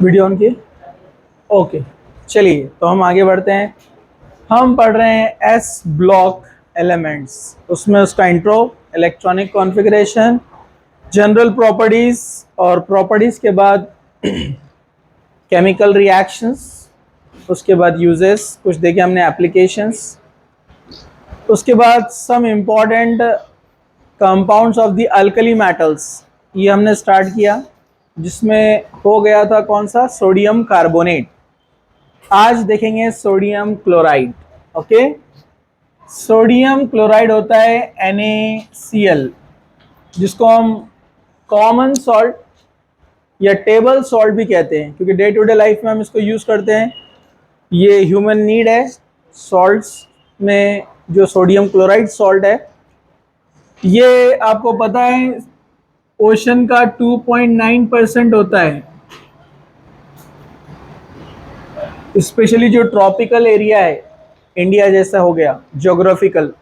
Video on की। Okay, चलिए तो हम आगे बढ़ते हैं। हम पढ़ रहे हैं एस ब्लॉक एलिमेंट्स। उसमें उसका intro, electronic configuration, general properties और प्रॉपर्टीज के बाद केमिकल रिएक्शंस, उसके बाद यूजेस कुछ देखे हमने, एप्लीकेशंस, उसके बाद some important compounds of the alkali metals, ये हमने स्टार्ट किया, जिसमें हो गया था कौन सा, सोडियम कार्बोनेट। आज देखेंगे sodium chloride. Okay, sodium chloride होता है NaCl, जिसको हम कॉमन सॉल्ट या टेबल सॉल्ट भी कहते हैं, क्योंकि डे टू डे लाइफ में हम इसको यूज़ करते हैं। ये ह्यूमन नीड है। सॉल्ट्स में जो सोडियम क्लोराइड सॉल्ट है, ये आपको पता है ओशन का 2.9% होता है। स्पेशली जो ट्रॉपिकल एरिया है, इंडिया जैसा हो गया ज्योग्राफिकल,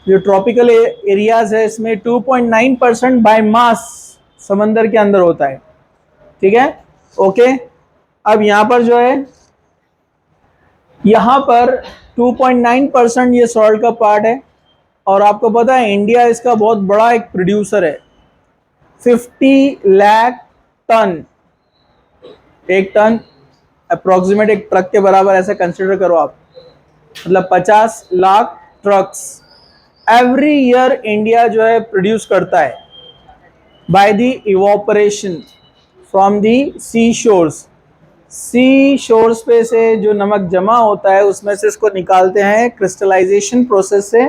जो ट्रॉपिकल एरियाज है, इसमें 2.9% बाय मास समंदर के अंदर होता है। ठीक है, ओके। अब यहाँ पर जो है, यहाँ पर 2.9% ये सॉल्ट का पार्ट है। और आपको पता है इंडिया इसका बहुत बड़ा एक प्रोड्यूसर है। 50 लाख टन, एक टन अप्रोक्सीमेट एक ट्रक के बराबर ऐसे कंसिडर करो आप, मतलब 50 lakh trucks every year India जो है प्रोड्यूस करता है by the evaporation from the sea shores. Sea shores पे से जो नमक जमा होता है उसमें से इसको निकालते हैं क्रिस्टलाइजेशन प्रोसेस से,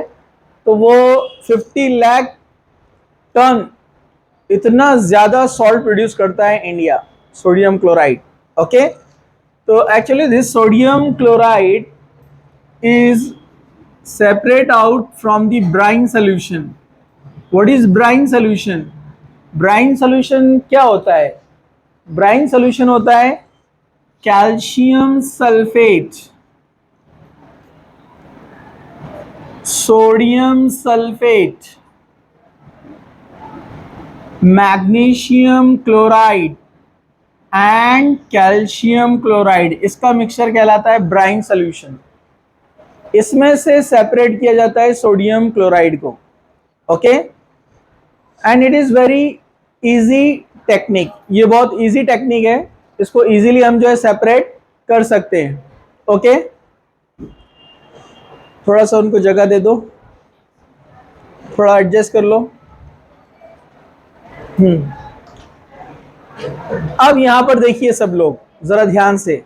तो वो 50 लाख टन, इतना ज़्यादा सॉल्ट प्रोड्यूस करता है इंडिया, सोडियम क्लोराइड। ओके, तो actually this sodium chloride is separate out from the brine solution. What is brine solution? brine solution क्या होता है? brine solution होता है calcium sulphate, sodium sulphate, magnesium chloride and calcium chloride, इसका mixture कहलाता है brine solution. इसमें से सेपरेट किया जाता है सोडियम क्लोराइड को। Okay, and it is very easy technique, ये बहुत इजी टेक्निक है, इसको इजीली हम जो है सेपरेट कर सकते हैं। ओके, थोड़ा सा उनको जगह दे दो, थोड़ा एडजस्ट कर लो। अब यहां पर देखिए सब लोग जरा ध्यान से,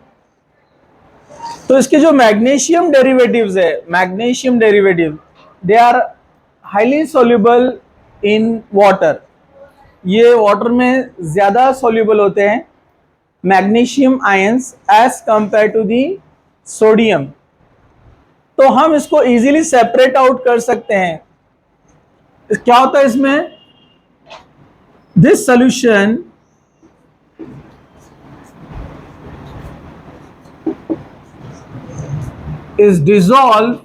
तो इसके जो मैग्नीशियम डेरिवेटिव्स है, magnesium derivative, they are highly soluble in water. ये वाटर में ज़्यादा सोल्यूबल होते हैं magnesium ions as compare to the sodium. तो हम इसको इजीली सेपरेट आउट कर सकते हैं। क्या होता है इसमें, this solution is dissolved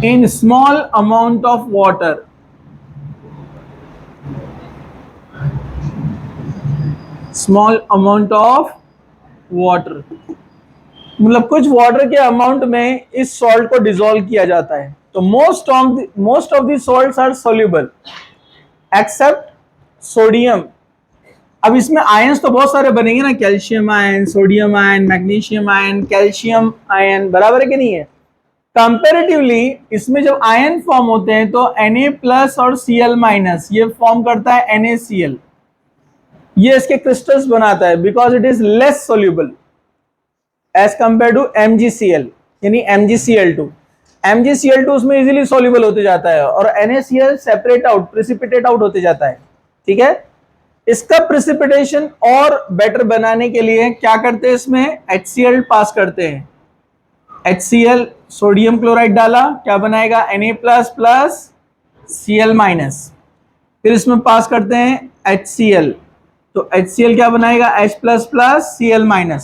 in small amount of water. Small amount of water, मतलब कुछ वाटर के अमाउंट में इस सॉल्ट को डिसॉल्व किया जाता है। तो most of the salts are soluble except sodium. अब इसमें आयंस तो बहुत सारे बनेंगे ना, calcium ion, sodium ion, magnesium ion, calcium ion, बराबर है कि नहीं है? कंपैरेटिवली इसमें जब आयन फॉर्म होते हैं तो Na+ और Cl- ये फॉर्म करता है NaCl। ये इसके क्रिस्टल्स बनाता है because it is less soluble as compare to MgCl, यानी MgCl2। MgCl2 उसमें इजीली सोल्यूबल होते जाता है और NaCl separate out, precipitate out होते जाता है। ठीक है, इसका प्रेसिपिटेशन और बेटर बनाने के लिए क्या करते हैं, इसमें HCl पास करते हैं। HCl सोडियम क्लोराइड डाला, क्या बनाएगा, Na++ Cl-, फिर इसमें पास करते हैं HCl, तो HCl क्या बनाएगा, H++ Cl-।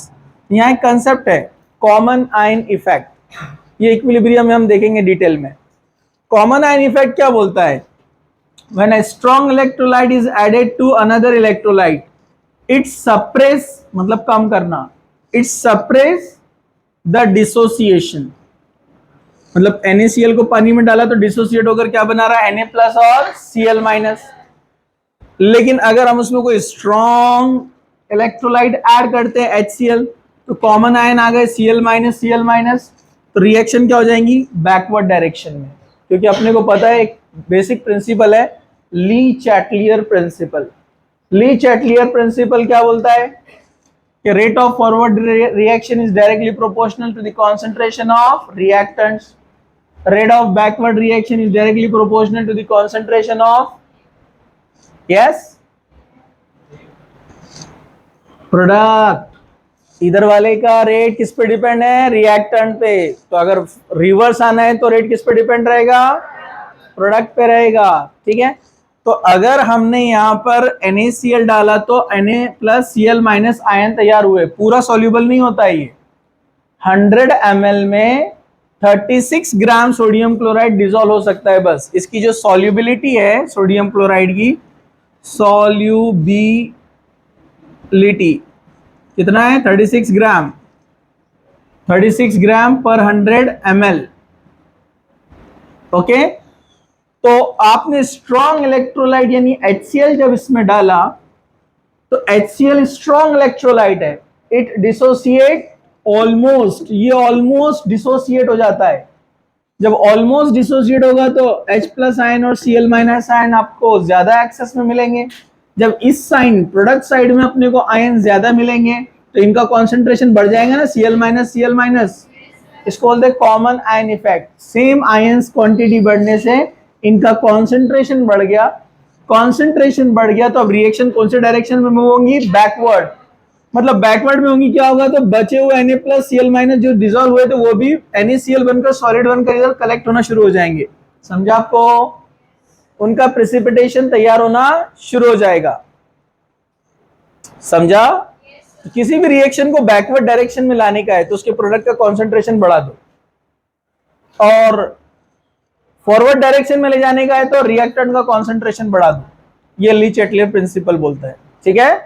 यहाँ एक कंसेप्ट है कॉमन आयन इफेक्ट, ये इक्विलिब्रियम में हम देखेंगे डिटेल में। कॉमन आयन इफेक्ट क्या बोलता है, when a strong electrolyte is added to another electrolyte, it suppress मतलब कम करना, it suppress the dissociation, मतलब NaCl को पानी में डाला तो डिसोसिएट होकर क्या बना रहा है, Na प्लस और Cl माइनस। लेकिन अगर हम उसमें कोई स्ट्रॉन्ग इलेक्ट्रोलाइट ऐड करते हैं HCl, तो कॉमन आयन आ गए Cl माइनस, तो रिएक्शन क्या हो जाएंगी, बैकवर्ड डायरेक्शन में, क्योंकि अपने को पता है एक बेसिक प्रिंसिपल है Le Chatelier principle. Le Chatelier principle क्या बोलता है कि rate of forward reaction is directly proportional to the concentration of reactants, rate of backward reaction is directly proportional to the concentration of, yes, product. इधर वाले का rate किस पे depend है, रिएक्टेंट पे, तो अगर रिवर्स आना है तो रेट किस पे डिपेंड रहेगा, प्रोडक्ट पे रहेगा, ठीक है। तो अगर हमने यहाँ पर NaCl डाला तो Na plus Cl minus ion तैयार हुए, पूरा सॉल्यूबल नहीं होता है ये, 100 ml में 36 ग्राम सोडियम क्लोराइड डिसॉल्व हो सकता है बस। इसकी जो सॉल्युबिलिटी है सोडियम क्लोराइड की, सॉल्युबिलिटी कितना है, 36 ग्राम, 36 ग्राम पर 100 ml, ओके। तो आपने स्ट्रॉन्ग इलेक्ट्रोलाइट यानी HCl जब इसमें डाला, तो HCl स्ट्रॉन्ग इलेक्ट्रोलाइट है, इट डिसोसिएट ऑलमोस्ट, ये ऑलमोस्ट डिसोसिएट हो जाता है। जब ऑलमोस्ट डिसोसिएट होगा तो H प्लस आयन और Cl माइनस आयन आपको ज्यादा एक्सेस में मिलेंगे। जब इस साइन प्रोडक्ट साइड में अपने को आयन ज्यादा मिलेंगे तो इनका कॉन्सेंट्रेशन बढ़ जाएगा ना, Cl माइनस, इसको बोलते हैं common ion effect. Same ions quantity बढ़ने से इनका कॉन्सेंट्रेशन बढ़ गया, कॉन्सेंट्रेशन बढ़ गया तो अब रिएक्शन कौन से डायरेक्शन में मूव होंगी, बैकवर्ड, मतलब बैकवर्ड में होंगी। क्या होगा, तो बचे हुए Na प्लस Cl माइनस जो डिसॉल्व हुए थे वो भी NaCl बनकर सॉलिड बनकर इधर कलेक्ट होना शुरू हो जाएंगे। समझा आपको, उनका प्रेसिपिटेशन तैयार होना शुरू हो जाएगा। समझा, तो किसी भी रिएक्शन को बैकवर्ड डायरेक्शन में लाने का है तो उसके प्रोडक्ट का कॉन्सेंट्रेशन बढ़ा दो, और फॉरवर्ड डायरेक्शन में ले जाने का है तो रिएक्टेंट का कॉन्सेंट्रेशन बढ़ा दो। ये ली चैटलियर प्रिंसिपल बोलता है, ठीक है।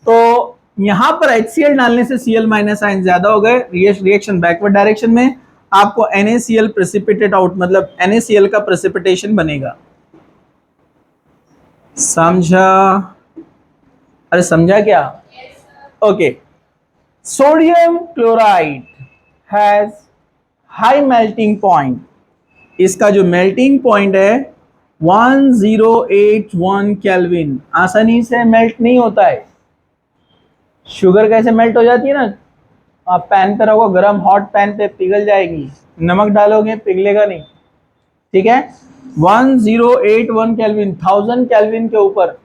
तो यहां पर HCl डालने से Cl माइनस आयन ज्यादा हो गए, रिएक्शन बैकवर्ड डायरेक्शन में, आपको NaCl प्रेसिपिटेट आउट, मतलब NaCl का प्रेसिपिटेशन बनेगा। समझा, अरे समझा क्या, okay. Sodium chloride has high melting point, इसका जो मेल्टिंग पॉइंट है 1081 केल्विन, आसानी से मेल्ट नहीं होता है। शुगर कैसे मेल्ट हो जाती है ना, आप पैन पे रखो, गरम हॉट पैन पे पिघल जाएगी, नमक डालोगे पिघलेगा नहीं, ठीक है। 1081 केल्विन, 1000 केल्विन के ऊपर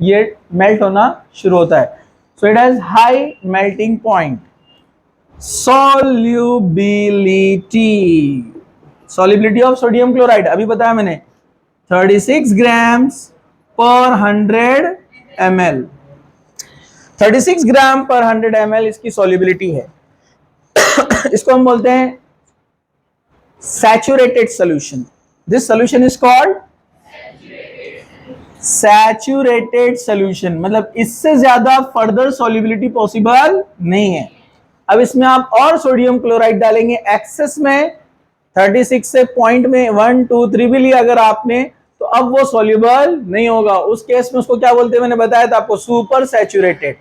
ये मेल्ट होना शुरू होता है। So it has high melting point. Solubility of sodium chloride अभी बताया मैंने, 36 ग्राम्स पर 100 ml, 36 ग्राम पर 100 ml इसकी सॉल्युबिलिटी है। इसको हम बोलते हैं saturated solution. This solution is called saturated solution, मतलब इससे ज्यादा फर्दर सॉल्युबिलिटी पॉसिबल नहीं है। अब इसमें आप और सोडियम क्लोराइड डालेंगे एक्सेस में, 36 से पॉइंट में 1 2 3 भी लिया अगर आपने, तो अब वो सॉल्युबल नहीं होगा। उस केस में उसको क्या बोलते हैं, मैंने बताया था आपको, सुपर सैचुरेटेड।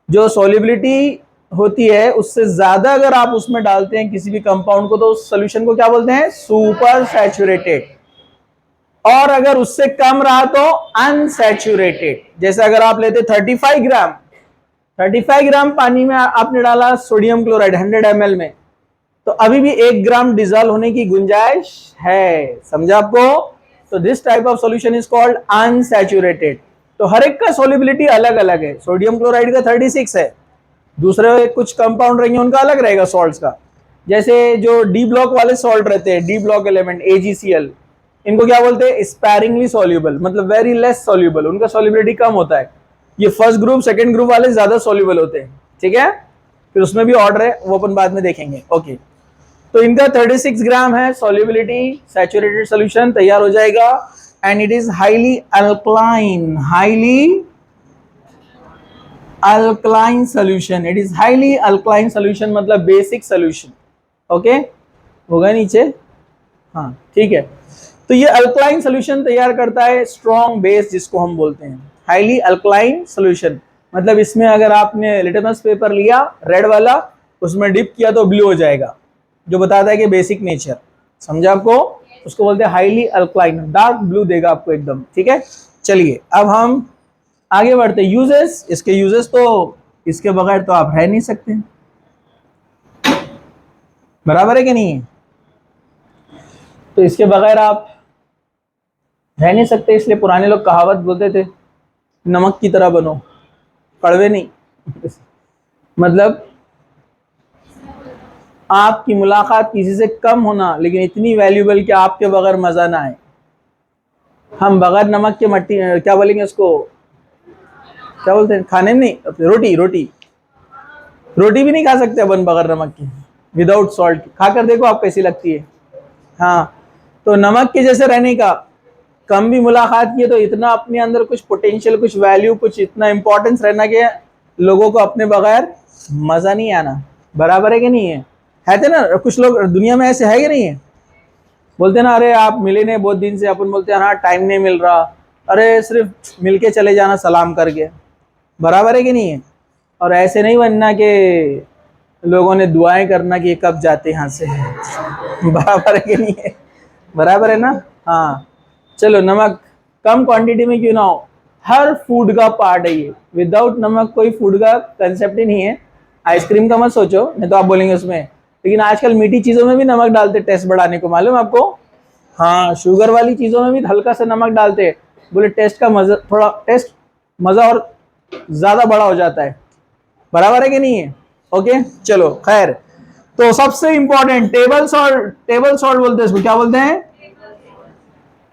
जो सॉल्युबिलिटी होती है उससे ज्यादा अगर आप उसमें डालते हैं किसी भी कंपाउंड को, तो उस सॉल्यूशन को क्या बोलते हैं, सुपर सैचुरेटेड। और अगर उससे कम रहा तो अनसैचुरेटेड। जैसे अगर आप लेते 35 ग्राम पानी में आपने डाला सोडियम क्लोराइड 100 ml में, तो अभी भी 1 ग्राम डिसॉल्व होने की गुंजाइश है। समझा आपको, तो this type of solution is called unsaturated. तो हर एक का सॉल्युबिलिटी अलग अलग है। सोडियम क्लोराइड का 36 है, दूसरे कुछ कंपाउंड रहेंगे उनका अलग रहेगा सॉल्ट्स का। जैसे जो डी ब्लॉक वाले सॉल्ट रहते हैं, डी ब्लॉक एलिमेंट AgCl, इनको क्या बोलते हैं, स्पैरिंगली सॉल्युबल, मतलब वेरी लेस सॉल्युबल, उनका सॉल्युबिलिटी कम होता है। ये फर्स्ट ग्रुप सेकंड ग्रुप वाले ज्यादा सॉल्युबल होते हैं, ठीक है। फिर उसमें भी ऑर्डर है, वो अपन बाद में देखेंगे, ओके। तो इनका 36 ग्राम है सॉल्युबिलिटी, सैचुरेटेड सॉल्यूशन तैयार हो जाएगा। and it is highly alkaline. Highly alkaline solution. It is highly alkaline solution मतलब बेसिक solution. ओके होगा नीचे, हाँ ठीक है. तो ये अल्कलाइन सोल्यूशन तैयार करता है स्ट्रॉन्ग बेस जिसको हम बोलते हैं हाईली अल्कलाइन सोल्यूशन. मतलब इसमें अगर आपने लिटमस पेपर लिया रेड वाला, उसमें डिप किया तो ब्लू हो जाएगा, जो बताता है कि बेसिक नेचर. समझा आपको? उसको बोलते हैं हाईली अल्कलाइन, डार्क ब्लू देगा आपको एकदम. ठीक है, चलिए अब हम आगे बढ़ते. यूजेस, इसके यूजेस तो इसके बगैर तो आप रह नहीं सकते, बराबर है कि नहीं है? तो इसके बगैर आप रह नहीं सकते, इसलिए पुराने लोग कहावत बोलते थे नमक की तरह बनो, कड़वे नहीं. मतलब आपकी मुलाकात किसी से कम होना लेकिन इतनी वैल्यूबल कि आपके बगैर मजा ना आए. हम बगैर नमक के मट्टी क्या बोलेंगे उसको, क्या बोलते हैं खाने में, नहीं रोटी, रोटी रोटी भी नहीं खा सकते अपन बगैर नमक के, विदाउट सॉल्ट. खाकर देखो आप कैसी लगती है. हाँ, तो नमक के जैसे रहने का, कम भी मुलाकात की है तो इतना अपने अंदर कुछ पोटेंशियल, कुछ वैल्यू, कुछ इतना इंपॉर्टेंस रहना कि लोगों को अपने बगैर मजा नहीं आना. बराबर है कि नहीं है? थे ना कुछ लोग दुनिया में ऐसे है कि नहीं है? बोलते ना अरे आप मिले नहीं बहुत दिन से, अपन बोलते हैं हाँ टाइम नहीं मिल रहा, अरे सिर्फ मिलके चले जाना सलाम करके. बराबर है कि नहीं है? और ऐसे नहीं बनना कि लोगों ने दुआएं करना कि कब जाते यहाँ से. बराबर है कि नहीं है? बराबर है ना? हाँ चलो, नमक कम क्वांटिटी में क्यों ना हो, हर फूड का पार्ट है ये. विदाउट नमक कोई फूड का कंसेप्ट ही नहीं है. आइसक्रीम का मत सोचो, नहीं तो आप बोलेंगे उसमें, लेकिन आजकल मीठी चीजों में भी नमक डालते टेस्ट बढ़ाने को, मालूम आपको? हाँ, शुगर वाली चीजों में भी हल्का सा नमक डालते, बोले टेस्ट का मजा, थोड़ा टेस्ट मजा और ज्यादा बड़ा हो जाता है. बराबर है कि नहीं है? ओके चलो खैर. तो सबसे important table salt. Table salt बोलते हैं इसको, क्या बोलते हैं?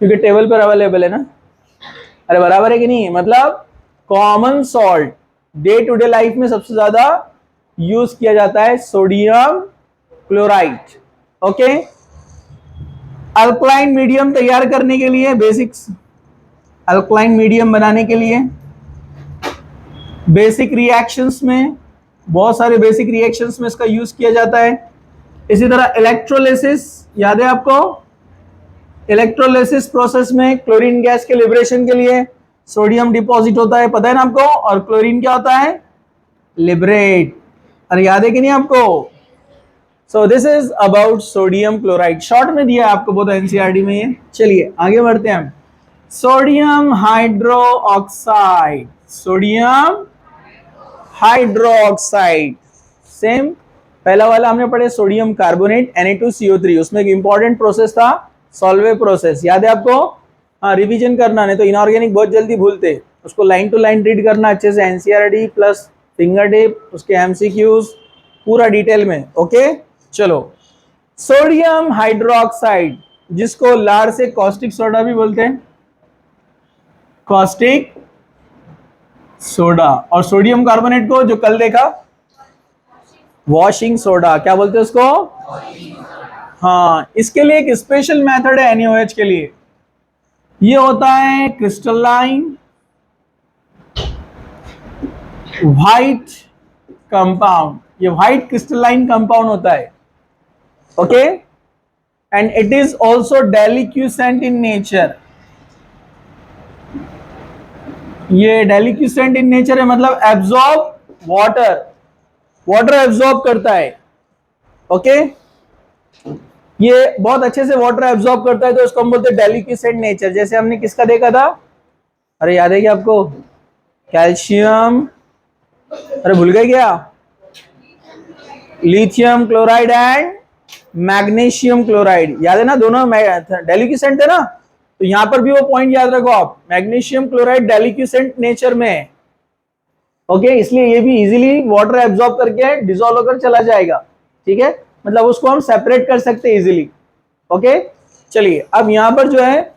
क्योंकि टेबल पर अवेलेबल है ना. अरे बराबर है कि नहीं? मतलब common salt, day to day life में सबसे ज्यादा यूज किया जाता है sodium chloride. Okay, alkaline medium तैयार करने के लिए, बेसिक्स अल्कलाइन मीडियम बनाने के लिए बेसिक रिएक्शंस में, बहुत सारे बेसिक रिएक्शंस में इसका यूज किया जाता है. इसी तरह इलेक्ट्रोलिसिस, याद है आपको? इलेक्ट्रोलिसिस प्रोसेस में क्लोरीन गैस के लिबरेशन के लिए सोडियम डिपॉजिट होता है, पता है ना आपको? और क्लोरीन क्या होता है? लिबरेट. अरे याद है कि नहीं आपको? So this is about sodium chloride. Short में दिया आपको बहुत एनसीईआरटी में ये. चलिए आगे बढ़ते हैं हम. Sodium hydro oxide. Sodium hydro oxide same पहला वाला हमने पढ़े सोडियम कार्बोनेट Na2CO3, उसमें एक इंपॉर्टेंट प्रोसेस था सॉल्वे प्रोसेस, याद है आपको? हाँ रिवीजन करना, नहीं तो इनऑर्गेनिक बहुत जल्दी भूलते. उसको लाइन टू लाइन रीड करना अच्छे से, एनसीईआरटी प्लस फिंगर टिप, उसके एमसीक्यूज पूरा डिटेल में. ओके चलो, सोडियम हाइड्रोक्साइड जिसको लार से कॉस्टिक सोडा भी बोलते हैं, कॉस्टिक सोडा. और सोडियम कार्बोनेट को जो कल देखा वॉशिंग सोडा, क्या बोलते हैं उसको? हाँ, इसके लिए एक स्पेशल मेथड है NaOH के लिए. ये होता है क्रिस्टलाइन व्हाइट कंपाउंड. ये व्हाइट क्रिस्टलाइन कंपाउंड होता है. Okay, and it is also deliquescent in nature. ये डेलिक्यूसेंट इन नेचर है, मतलब एब्जॉर्ब वाटर, वाटर एब्जॉर्ब करता है. ओके, ये बहुत अच्छे से वाटर एब्जॉर्ब करता है, तो उसको हम बोलते हैं डेलिक्यूसेंट नेचर. जैसे हमने किसका देखा था? अरे याद है क्या आपको? कैल्शियम, अरे भूल गए क्या? Lithium chloride and magnesium chloride, याद है ना? दोनों डेलिक्यूसेंट है ना. तो यहां पर भी वो पॉइंट याद रखो आप, मैग्नीशियम क्लोराइड डेलिक्यूसेंट नेचर में है. ओके, इसलिए ये भी इजीली वाटर एब्जॉर्ब करके डिसॉल्व होकर चला जाएगा. ठीक है, मतलब उसको हम सेपरेट कर सकते हैं इजीली. ओके चलिए, अब यहां पर जो है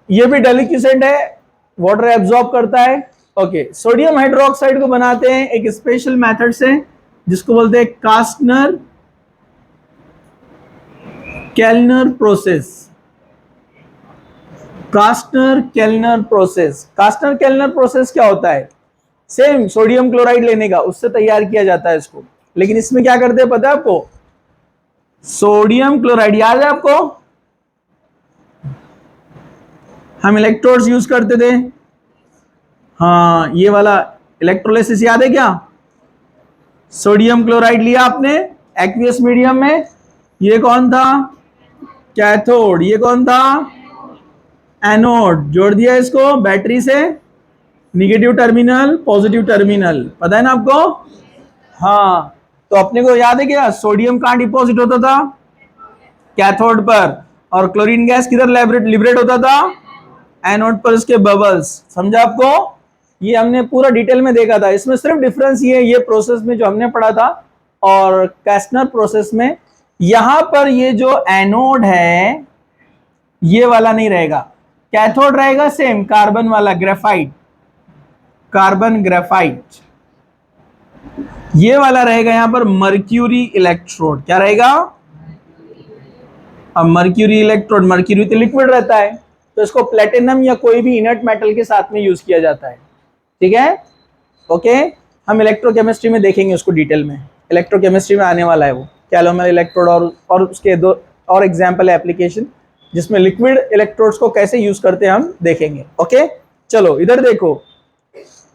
ये भी डेलिक्यूसेंट है, वाटर एब्जॉर्ब करता है. ओके, सोडियम हाइड्रोक्साइड को बनाते हैं एक स्पेशल मेथड से जिसको बोलते हैं Castner Kellner process. Castner Kellner process. Castner Kellner process क्या होता है? सेम सोडियम क्लोराइड लेने का, उससे तैयार किया जाता है इसको, लेकिन इसमें क्या करते हैं पता है आपको? सोडियम क्लोराइड याद है आपको? हम इलेक्ट्रोड्स यूज करते थे, हाँ ये वाला इलेक्ट्रोलिसिस याद है क्या? सोडियम क्लोराइड लिया आपने एक्वियस मीडियम में, ये कौन था? कैथोड। ये कौन था? एनोड। जोड़ दिया इसको बैटरी से, निगेटिव टर्मिनल पॉजिटिव टर्मिनल, पता है ना आपको? हाँ, तो अपने को याद है क्या सोडियम कहां डिपॉजिट होता था? कैथोड पर। और क्लोरीन गैस किधर लिबरेट होता था? एनोड पर उसके बबल्स। समझा आपको? ये हमने पूरा डिटेल में देखा था। इसमें सिर्फ डिफरेंस ये प्रोसेस में जो हमने पढ़ा था और कैस्टनर प्रोसेस में, यहां पर ये जो एनोड है ये वाला नहीं रहेगा, कैथोड रहेगा सेम कार्बन वाला, ग्रेफाइट, कार्बन ग्रेफाइट। ये वाला रहेगा यहां पर मर्क्यूरी इलेक्ट्रोड। क्या रहेगा? अब मर्क्यूरी इलेक्ट्रोड, मर्क्यूरी तो लिक्विड रहता है, तो इसको प्लेटिनम या कोई भी इनर्ट मेटल के साथ में यूज किया जाता है। ठीक है, ओके। हम इलेक्ट्रोकेमिस्ट्री में देखेंगे उसको डिटेल में, इलेक्ट्रोकेमिस्ट्री में आने वाला है वो कैलोमर इलेक्ट्रोड और उसके दो और एग्जाम्पल एप्लीकेशन जिसमें लिक्विड इलेक्ट्रोड्स को कैसे यूज करते हैं हम देखेंगे। ओके, चलो इधर देखो,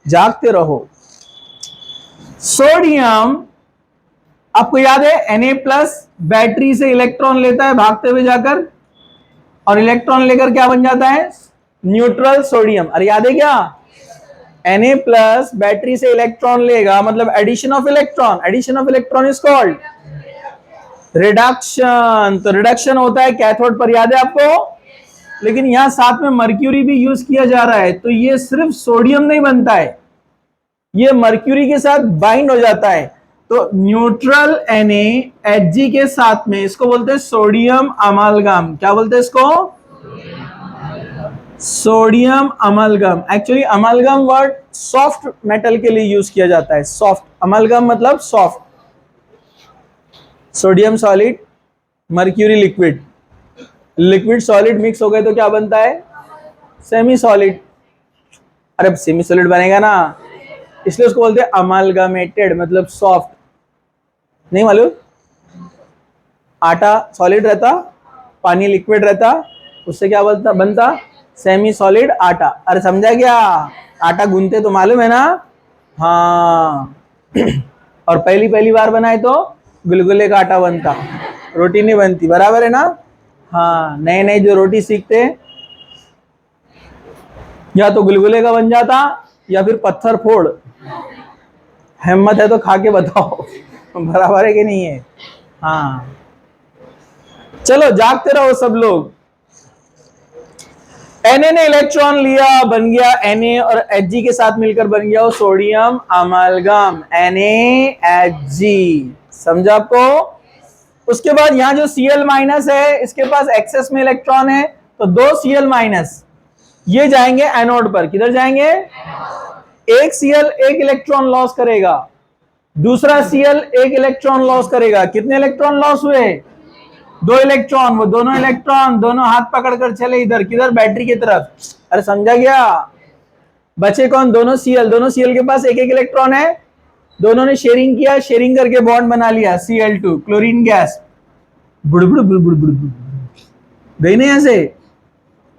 जागते रहो। सोडियम आपको याद है Na+ बैटरी से इलेक्ट्रॉन लेता है भागते हुए जाकर, और इलेक्ट्रॉन लेकर क्या बन जाता है? Neutral sodium. अरे याद है क्या? Na+ बैटरी से इलेक्ट्रॉन लेगा, मतलब addition of electron. Addition of electron is called reduction. तो रिडक्शन होता है कैथोड पर, याद है आपको? लेकिन यहां साथ में मर्क्यूरी भी यूज किया जा रहा है, तो ये सिर्फ सोडियम नहीं बनता है, ये मर्क्यूरी के साथ बाइंड हो जाता है। तो न्यूट्रल NaHg के साथ में इसको बोलते हैं सोडियम अमालगम। क्या बोलते हैं इसको? Sodium अमालगम। Actually अमालगम word soft metal के लिए यूज किया जाता है, सॉफ्ट। अमालगम मतलब soft. Sodium solid, mercury liquid, liquid solid mix हो गए तो क्या बनता है? Semi solid. अरे सेमी सॉलिड बनेगा ना, इसलिए उसको बोलते हैं अमालगमेटेड, मतलब सॉफ्ट। नहीं मालूम? आटा सॉलिड रहता, पानी लिक्विड रहता, उससे क्या बनता? सेमी सॉलिड आटा। अरे समझा क्या? आटा गूंथते तो मालूम है ना? हाँ और पहली बार बनाए तो गुलगुले का आटा बनता, रोटी नहीं बनती, बराबर है ना? हाँ, नए नए जो रोटी सीखते या तो गुलगुले का बन जाता या फिर पत्थर फोड़। हिम्मत है तो खा के बताओ बराबर है कि नहीं है? हाँ, चलो जागते रहो सब लोग। Na ने इलेक्ट्रॉन लिया, बन गया Na, और Hg के साथ मिलकर बन गया सोडियम अमालगम, NaHg। समझा आपको? उसके बाद यहां जो Cl- है, इसके पास एक्सेस में इलेक्ट्रॉन है, तो दो Cl- ये जाएंगे एनोड पर। किधर जाएंगे? एक Cl एक इलेक्ट्रॉन लॉस करेगा, दूसरा Cl एक इलेक्ट्रॉन लॉस करेगा। कितने इलेक्ट्रॉन लॉस हुए? 2 इलेक्ट्रॉन। वो दोनों इलेक्ट्रॉन दोनों हाथ पकड़कर चले इधर, किधर? बैटरी की तरफ। अरे समझा गया? बचे कौन? दोनों Cl के पास एक एक इलेक्ट्रॉन है, दोनों ने शेयरिंग किया, शेयरिंग करके बॉन्ड बना लिया, Cl2 क्लोरीन गैस। बुड़बुड़ बुड़बुड़ बुड़बुड़ गई नहीं ऐसे?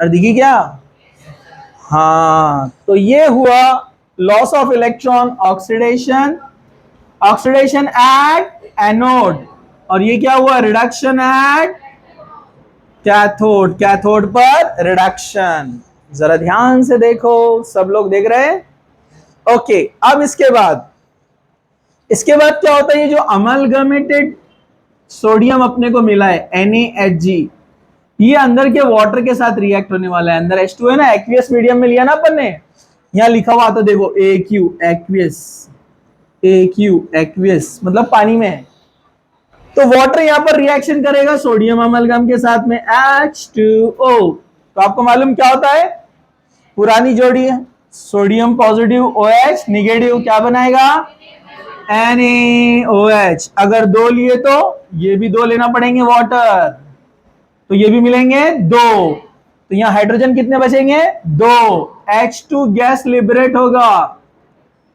अरे दिखी क्या? हाँ, तो ये हुआ loss of electron, oxidation, oxidation at anode, और ये क्या हुआ? रिडक्शन एट कैथोड, कैथोड पर रिडक्शन। जरा ध्यान से देखो, सब लोग देख रहे हैं? ओके, अब इसके बाद क्या होता है? ये जो अमलगमेटेड सोडियम अपने को मिला है NaHg, ये अंदर के वाटर के साथ रिएक्ट होने वाला है। अंदर H2 है ना, एक्वियस मीडियम में लिया ना अपन ने, यहां लिखा हुआ था देखो AQ, एक्वियस, AQ एक्वियस मतलब पानी में है। तो वाटर यहां पर रिएक्शन करेगा सोडियम अमलगम के साथ में H2O। तो आपको मालूम क्या होता है? पुरानी जोड़ी है, सोडियम पॉजिटिव OH निगेटिव, क्या बनाएगा? NaOH। अगर 2 लिए तो ये भी 2 लेना पड़ेंगे वाटर, तो ये भी मिलेंगे 2। तो यहाँ हाइड्रोजन कितने बचेंगे? 2। H2 गैस लिबरेट होगा।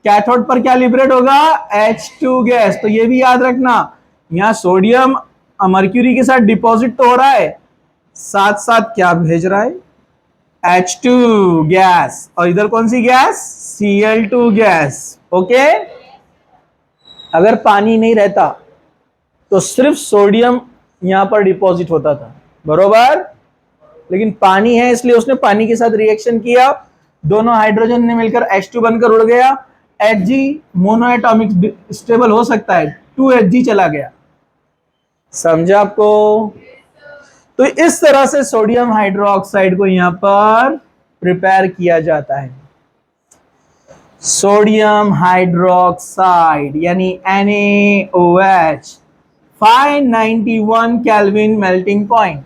कैथोड पर क्या लिबरेट होगा? H2 gas. तो ये भी याद रखना, यहाँ सोडियम मर्क्यूरी के साथ डिपॉजिट तो हो रहा है, साथ साथ क्या भेज रहा है? H2 gas. और इधर कौन सी गैस? Cl2 gas. ओके, अगर पानी नहीं रहता तो सिर्फ सोडियम यहां पर डिपॉजिट होता था, बरोबर। लेकिन पानी है इसलिए उसने पानी के साथ रिएक्शन किया, दोनों हाइड्रोजन ने मिलकर H2 बनकर उड़ गया। Hg मोनो एटॉमिक स्टेबल हो सकता है, 2Hg चला गया। समझा आपको? तो इस तरह से सोडियम हाइड्रोक्साइड को यहां पर प्रिपेयर किया जाता है। सोडियम हाइड्रोक्साइड यानी NaOH, 591 kelvin melting point,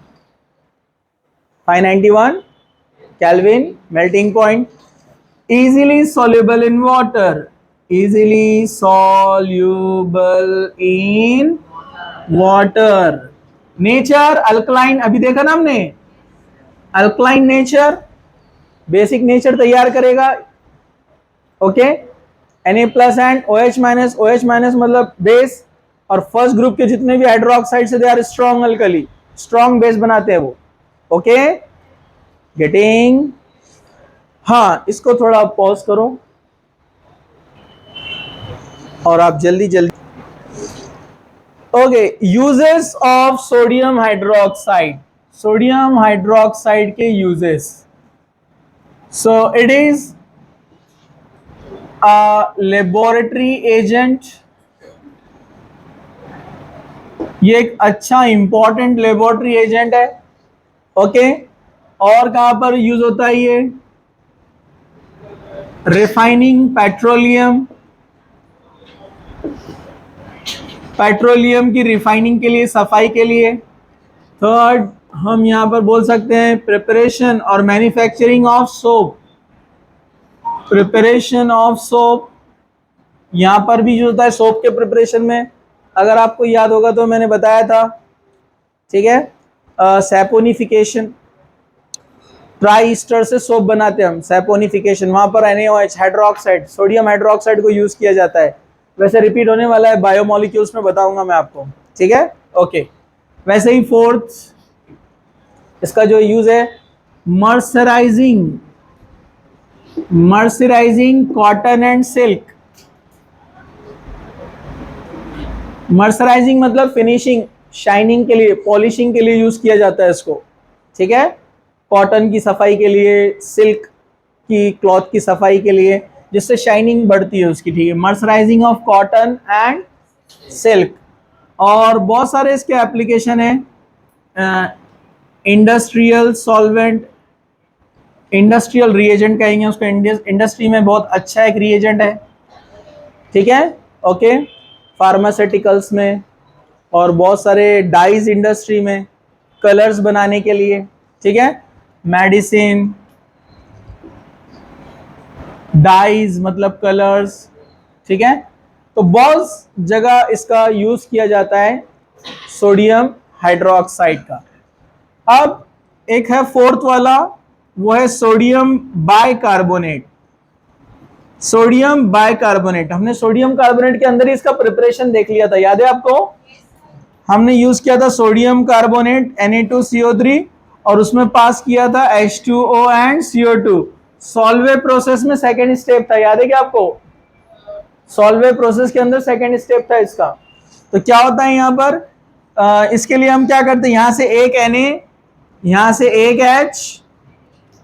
591 kelvin melting point, easily soluble in water, easily soluble in water. Nature alkaline, अभी देखा ना हमने, अल्कलाइन नेचर, बेसिक नेचर तैयार करेगा। Okay, Na plus and OH minus, OH minus मतलब base, और first group के जितने भी हाइड्रोक्साइड से they are strong alkali, strong base बनाते हैं वो। Okay, getting? हाँ, इसको थोड़ा पॉज करो और आप जल्दी जल्दी। Okay, uses of sodium hydroxide, sodium hydroxide के uses. So it is a laboratory agent, ये एक अच्छा इंपॉर्टेंट लेबोरेटरी एजेंट है। ओके, और कहां पर यूज होता है ये? रिफाइनिंग पेट्रोलियम, पेट्रोलियम की रिफाइनिंग के लिए, सफाई के लिए। थर्ड, हम यहां पर बोल सकते हैं प्रिपरेशन और manufacturing of soap, preparation of soap, यहां पर भी जो होता है सोप के प्रिपरेशन में। अगर आपको याद होगा तो मैंने बताया था, ठीक है, सैपोनिफिकेशन, ट्राई ईस्टर से सोप बनाते हैं हम, सैपोनिफिकेशन, वहां पर NaOH हाइड्रोक्साइड, सोडियम हाइड्रोक्साइड को यूज किया जाता है। वैसे रिपीट होने वाला है, बायोमोलिक्यूल्स में बताऊंगा मैं आपको, ठीक है। ओके, वैसे ही फोर्थ इसका जो यूज है, मर्सराइजिंग, मर्सराइजिंग कॉटन एंड सिल्क। मर्सराइजिंग मतलब फिनिशिंग, शाइनिंग के लिए, पॉलिशिंग के लिए यूज किया जाता है इसको, ठीक है। कॉटन की सफाई के लिए, सिल्क की क्लॉथ की सफाई के लिए, जिससे शाइनिंग बढ़ती है उसकी, ठीक है। मर्सराइजिंग ऑफ कॉटन एंड सिल्क। और बहुत सारे इसके एप्लीकेशन है, इंडस्ट्रियल सॉल्वेंट, इंडस्ट्रियल रिएजेंट कहेंगे उसको, इंडस्ट्री में बहुत अच्छा एक रिएजेंट है, ठीक है। ओके, फार्मास्यूटिकल्स में और बहुत सारे डाइज इंडस्ट्री में, कलर्स बनाने के लिए, ठीक है। मेडिसिन, डाइज मतलब कलर्स, ठीक है। तो बहुत जगह इसका यूज किया जाता है सोडियम हाइड्रोक्साइड का। अब एक है फोर्थ वाला, वो है सोडियम बाइकार्बोनेट। सोडियम बाइकार्बोनेट, हमने सोडियम कार्बोनेट के अंदर ही इसका प्रिपरेशन देख लिया था, याद है आपको? हमने यूज किया था सोडियम कार्बोनेट Na2CO3 और उसमें पास किया था H2O and CO2। Solvay process में सेकेंड स्टेप था, याद है क्या आपको? सॉल्वे प्रोसेस के अंदर सेकेंड स्टेप था इसका। तो क्या होता है यहाँ पर, इसके लिए हम क्या करते हैं, यहां से एक Na, यहां से एक H,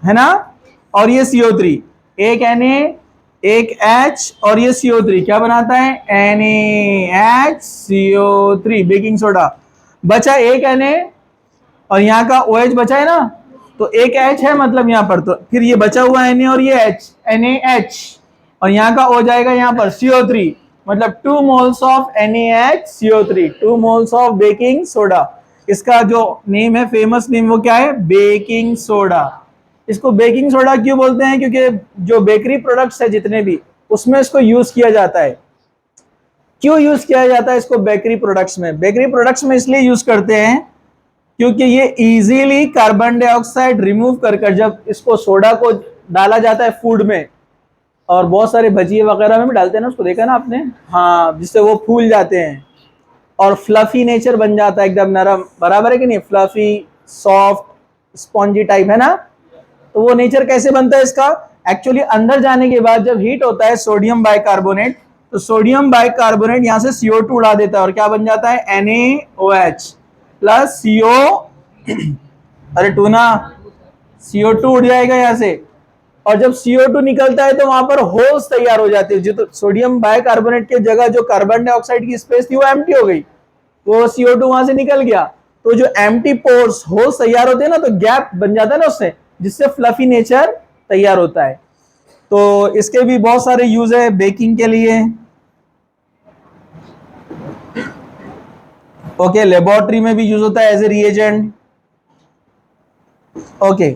है ना, और ये CO3, एक Na, एक H और ये CO3 क्या बनाता है? NaHCO3, baking soda. बचा एक Na और यहाँ का OH बचा है ना, तो एक H है मतलब यहाँ पर, तो फिर ये बचा हुआ Na और ये H, NaH, और यहाँ का O जाएगा यहाँ पर CO3, मतलब 2 moles of NaHCO3, 2 moles of baking soda. इसका जो नेम है, फेमस नेम, वो क्या है? Baking soda. इसको बेकिंग सोडा क्यों बोलते हैं? क्योंकि जो बेकरी प्रोडक्ट्स है जितने भी, उसमें इसको यूज किया जाता है। क्यों यूज किया जाता है इसको बेकरी प्रोडक्ट्स में? बेकरी प्रोडक्ट्स में इसलिए यूज करते हैं क्योंकि ये इजीली कार्बन डाइऑक्साइड रिमूव कर जब इसको सोडा को डाला जाता है फूड में, और बहुत सारे भजिए वगैरह में भी डालते हैं ना, उसको देखा ना आपने, हाँ, जिससे वो फूल जाते हैं और फ्लफी नेचर बन जाता है, एकदम नरम, बराबर है कि नहीं, फ्लफी सॉफ्ट स्पॉन्जी टाइप है ना। तो वो नेचर कैसे बनता है इसका, एक्चुअली अंदर जाने के बाद जब हीट होता है सोडियम बाइकार्बोनेट, तो सोडियम बाइकार्बोनेट यहां से CO2 उड़ा देता है और क्या बन जाता है NaOH प्लस CO, अरे टूना, CO2 उड़ जाएगा यहां से, और जब CO2 निकलता है तो वहां पर होल्स तैयार हो जाते हैं, जो तो सोडियम बाइकार्बोनेट की जगह जो कार्बन डाइऑक्साइड की स्पेस थी वो एम्प्टी हो गई, वो CO2 वहां से निकल गया, तो जो एम्प्टी पोर्स होल्स तैयार होते हैं ना, तो गैप बन जाता है ना उससे, जिससे फ्लफी नेचर तैयार होता है। तो इसके भी बहुत सारे यूज है बेकिंग के लिए। ओके, लेबोरेटरी में भी यूज होता है as a reagent. Okay,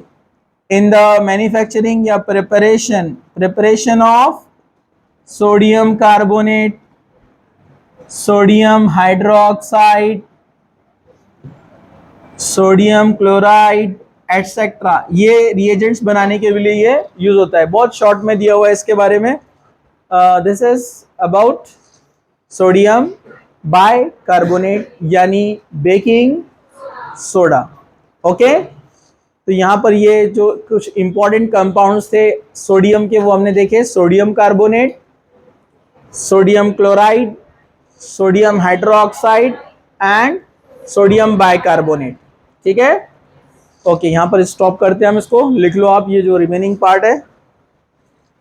in the manufacturing या preparation of sodium carbonate, sodium hydroxide, sodium chloride etcetera, ये रिएजेंट्स बनाने के लिए ये यूज होता है। बहुत शॉर्ट में दिया हुआ है इसके बारे में। This is about sodium bicarbonate यानी बेकिंग सोडा। ओके, तो यहाँ पर ये जो कुछ इंपॉर्टेंट कंपाउंड्स थे सोडियम के वो हमने देखे, sodium carbonate, sodium chloride, sodium hydroxide and sodium bicarbonate. ठीक है, ओके, यहाँ पर स्टॉप करते हैं हम इसको, लिख लो आप ये जो रिमेनिंग पार्ट है।